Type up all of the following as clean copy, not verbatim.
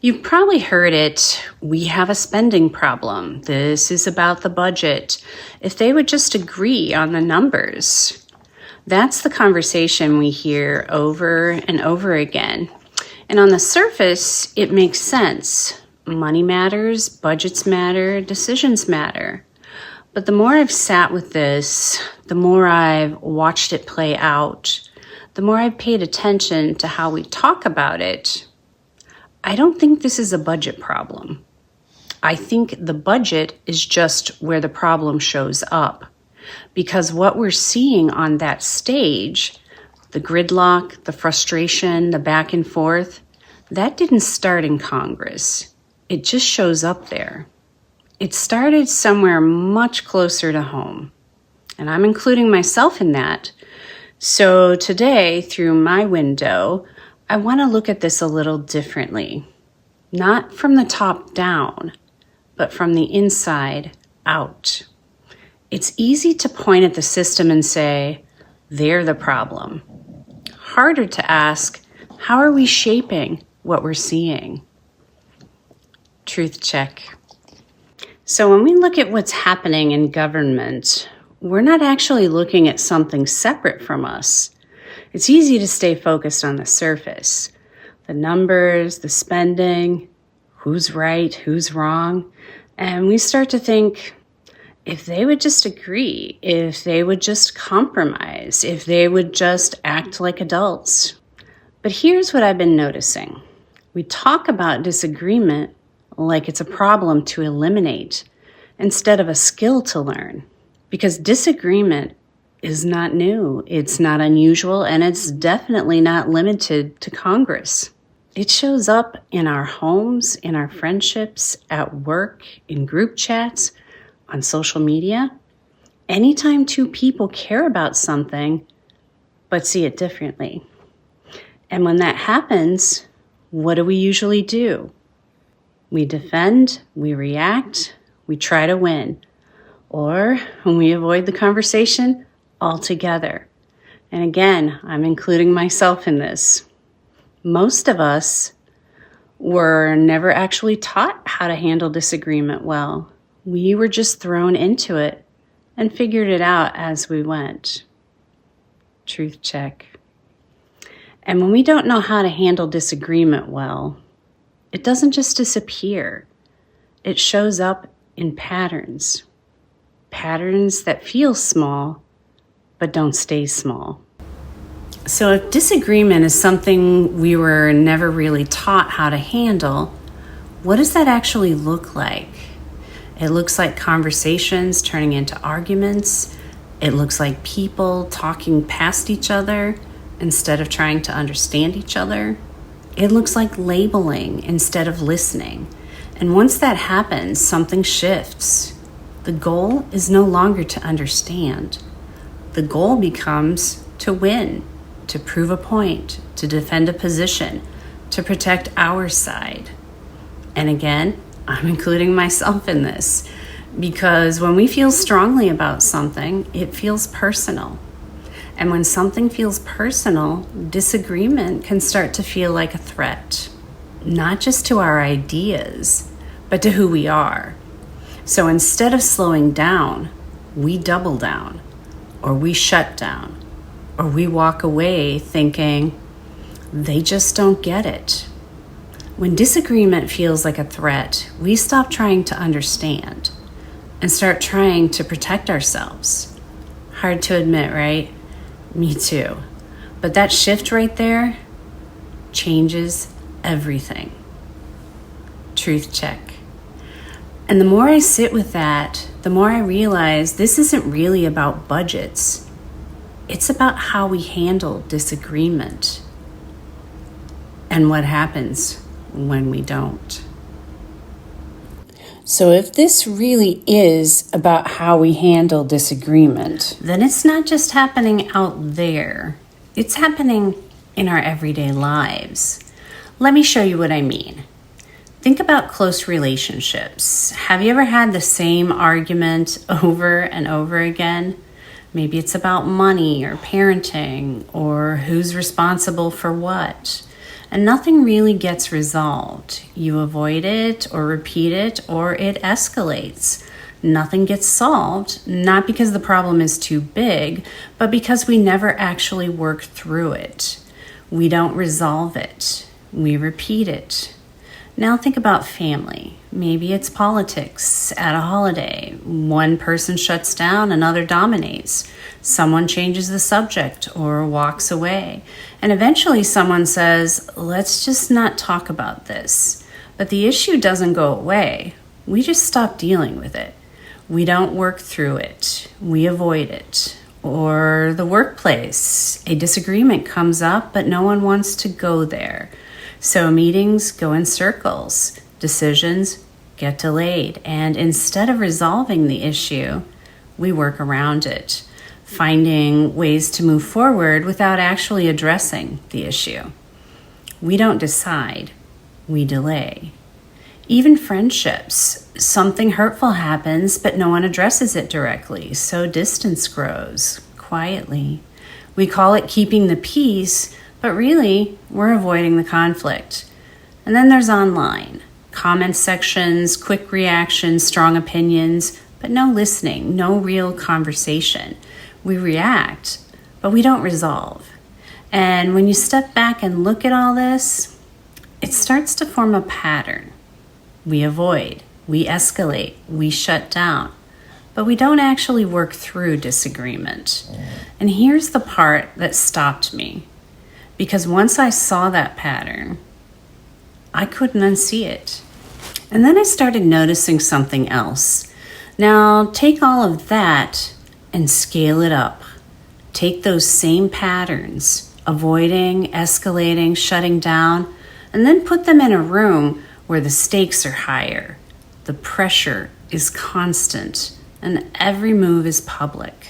You've probably heard it, we have a spending problem. This is about the budget. If they would just agree on the numbers. That's the conversation we hear over and over again. And on the surface, it makes sense. Money matters, budgets matter, decisions matter. But the more I've sat with this, the more I've watched it play out, the more I've paid attention to how we talk about it, I don't think this is a budget problem. I think the budget is just where the problem shows up. Because what we're seeing on that stage, the gridlock, the frustration, the back and forth, that didn't start in Congress. It just shows up there. It started somewhere much closer to home. And I'm including myself in that. So today, through my window, I want to look at this a little differently. Not from the top down, but from the inside out. It's easy to point at the system and say, they're the problem. Harder to ask, how are we shaping what we're seeing? Truth check. So when we look at what's happening in government, we're not actually looking at something separate from us. It's easy to stay focused on the surface. The numbers, the spending, who's right, who's wrong. And we start to think, if they would just agree, if they would just compromise, if they would just act like adults. But here's what I've been noticing. We talk about disagreement like it's a problem to eliminate instead of a skill to learn. Because disagreement is not new, it's not unusual, and it's definitely not limited to Congress. It shows up in our homes, in our friendships, at work, in group chats, on social media. Anytime two people care about something, but see it differently. And when that happens, what do we usually do? We defend, we react, we try to win. Or we avoid the conversation altogether. And again, I'm including myself in this. Most of us were never actually taught how to handle disagreement well. We were just thrown into it and figured it out as we went. Truth check. And when we don't know how to handle disagreement well, it doesn't just disappear. It shows up in patterns. Patterns that feel small, but don't stay small. So if disagreement is something we were never really taught how to handle, what does that actually look like? It looks like conversations turning into arguments. It looks like people talking past each other instead of trying to understand each other. It looks like labeling instead of listening. And once that happens, something shifts. The goal is no longer to understand. The goal becomes to win, to prove a point, to defend a position, to protect our side. And again, I'm including myself in this because when we feel strongly about something, it feels personal. And when something feels personal, disagreement can start to feel like a threat, not just to our ideas, but to who we are. So instead of slowing down, we double down, or we shut down, or we walk away thinking, they just don't get it. When disagreement feels like a threat, we stop trying to understand and start trying to protect ourselves. Hard to admit, right? Me too. But that shift right there changes everything. Truth check. And the more I sit with that, the more I realize this isn't really about budgets. It's about how we handle disagreement and what happens when we don't. So if this really is about how we handle disagreement, then it's not just happening out there. It's happening in our everyday lives. Let me show you what I mean. Think about close relationships. Have you ever had the same argument over and over again? Maybe it's about money or parenting or who's responsible for what. and nothing really gets resolved. You avoid it or repeat it, or it escalates. Nothing gets solved, not because the problem is too big, but because we never actually work through it. We don't resolve it. We repeat it. Now think about family. Maybe it's politics at a holiday. One person shuts down, another dominates. Someone changes the subject or walks away. And eventually someone says, let's just not talk about this. But the issue doesn't go away. We just stop dealing with it. We don't work through it. We avoid it. Or the workplace. A disagreement comes up, but no one wants to go there. So meetings go in circles, decisions get delayed, and instead of resolving the issue, we work around it, finding ways to move forward without actually addressing the issue. We don't decide, we delay. Even friendships, something hurtful happens, but no one addresses it directly, so distance grows quietly. We call it keeping the peace, but really, we're avoiding the conflict. And then there's online. Comment sections, quick reactions, strong opinions, but no listening, no real conversation. We react, but we don't resolve. And when you step back and look at all this, it starts to form a pattern. We avoid, we escalate, we shut down, but we don't actually work through disagreement. And here's the part that stopped me. Because once I saw that pattern, I couldn't unsee it. And then I started noticing something else. Now, take all of that and scale it up. Take those same patterns, avoiding, escalating, shutting down, and then put them in a room where the stakes are higher, the pressure is constant, and every move is public.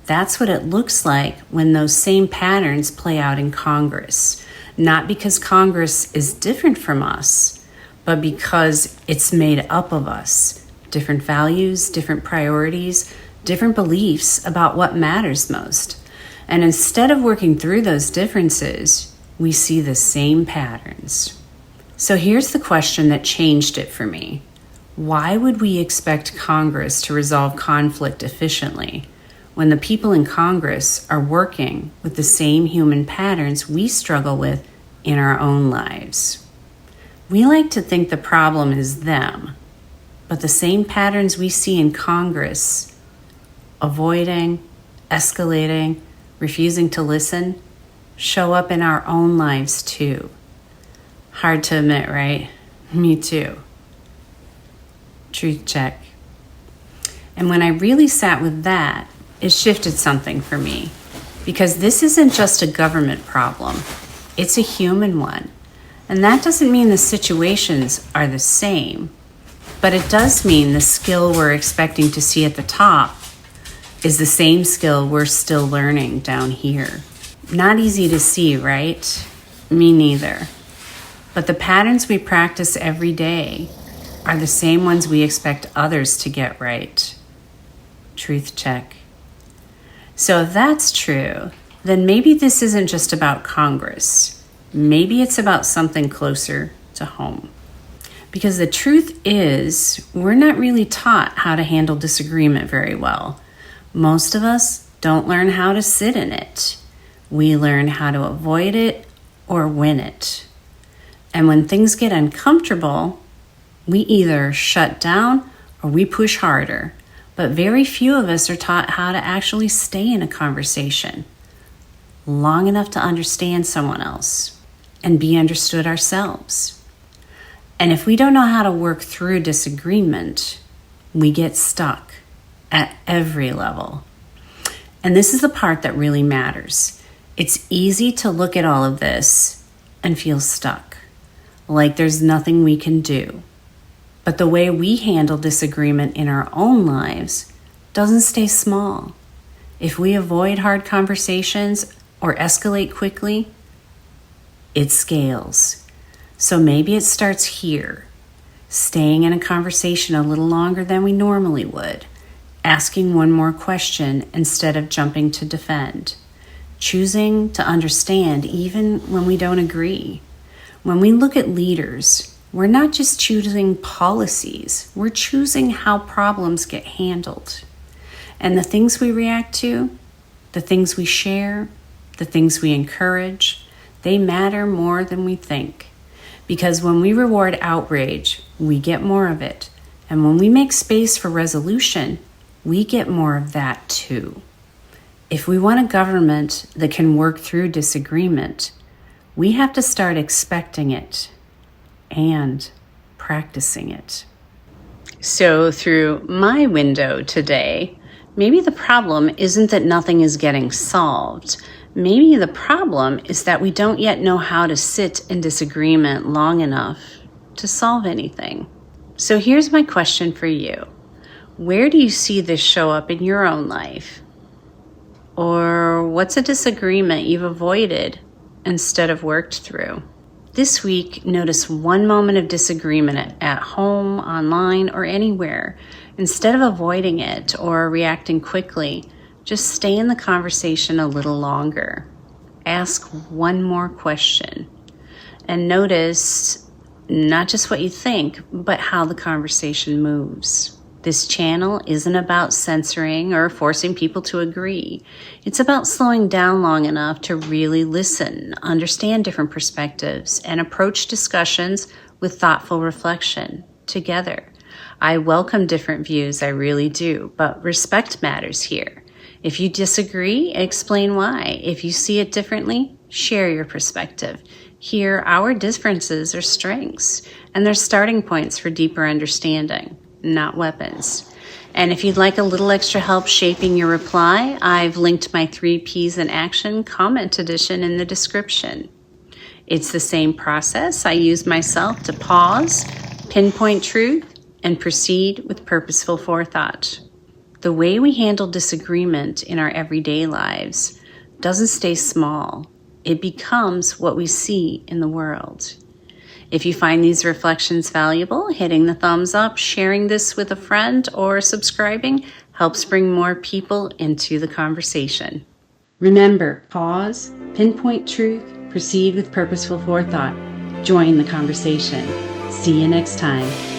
That's what it looks like when those same patterns play out in Congress. Not because Congress is different from us, but because it's made up of us. Different values, different priorities, different beliefs about what matters most. And instead of working through those differences, we see the same patterns. So here's the question that changed it for me. Why would we expect Congress to resolve conflict efficiently when the people in Congress are working with the same human patterns we struggle with in our own lives? We like to think the problem is them, but the same patterns we see in Congress, avoiding, escalating, refusing to listen, show up in our own lives too. Hard to admit, right? Me too. Truth check. And when I really sat with that, it shifted something for me, because this isn't just a government problem. It's a human one. And that doesn't mean the situations are the same, but it does mean the skill we're expecting to see at the top is the same skill we're still learning down here. Not easy to see, right? Me neither. But the patterns we practice every day are the same ones we expect others to get right. Truth check. So if that's true, then maybe this isn't just about Congress. Maybe it's about something closer to home. Because the truth is, we're not really taught how to handle disagreement very well. Most of us don't learn how to sit in it. We learn how to avoid it or win it. And when things get uncomfortable, we either shut down or we push harder. But very few of us are taught how to actually stay in a conversation long enough to understand someone else and be understood ourselves. And if we don't know how to work through disagreement, we get stuck at every level. And this is the part that really matters. It's easy to look at all of this and feel stuck, like there's nothing we can do. But the way we handle disagreement in our own lives doesn't stay small. If we avoid hard conversations or escalate quickly, it scales. So maybe it starts here, staying in a conversation a little longer than we normally would, asking one more question instead of jumping to defend, choosing to understand even when we don't agree. When we look at leaders, we're not just choosing policies, we're choosing how problems get handled. And the things we react to, the things we share, the things we encourage, they matter more than we think. Because when we reward outrage, we get more of it. And when we make space for resolution, we get more of that too. If we want a government that can work through disagreement, we have to start expecting it and practicing it. So through my window today, maybe the problem isn't that nothing is getting solved. Maybe the problem is that we don't yet know how to sit in disagreement long enough to solve anything. So here's my question for you. Where do you see this show up in your own life? Or what's a disagreement you've avoided instead of worked through? This week, notice one moment of disagreement at home, online, or anywhere. Instead of avoiding it or reacting quickly, just stay in the conversation a little longer. Ask one more question. And notice not just what you think, but how the conversation moves. This channel isn't about censoring or forcing people to agree. It's about slowing down long enough to really listen, understand different perspectives, and approach discussions with thoughtful reflection together. I welcome different views, I really do, but respect matters here. If you disagree, explain why. If you see it differently, share your perspective. Here, our differences are strengths, and they're starting points for deeper understanding, not weapons. And if you'd like a little extra help shaping your reply, I've linked my 3 Ps in Action comment edition in the description. It's the same process I use myself to pause, pinpoint truth, and proceed with purposeful forethought. The way we handle disagreement in our everyday lives doesn't stay small. It becomes what we see in the world. If you find these reflections valuable, hitting the thumbs up, sharing this with a friend, or subscribing helps bring more people into the conversation. Remember, pause, pinpoint truth, proceed with purposeful forethought. Join the conversation. See you next time.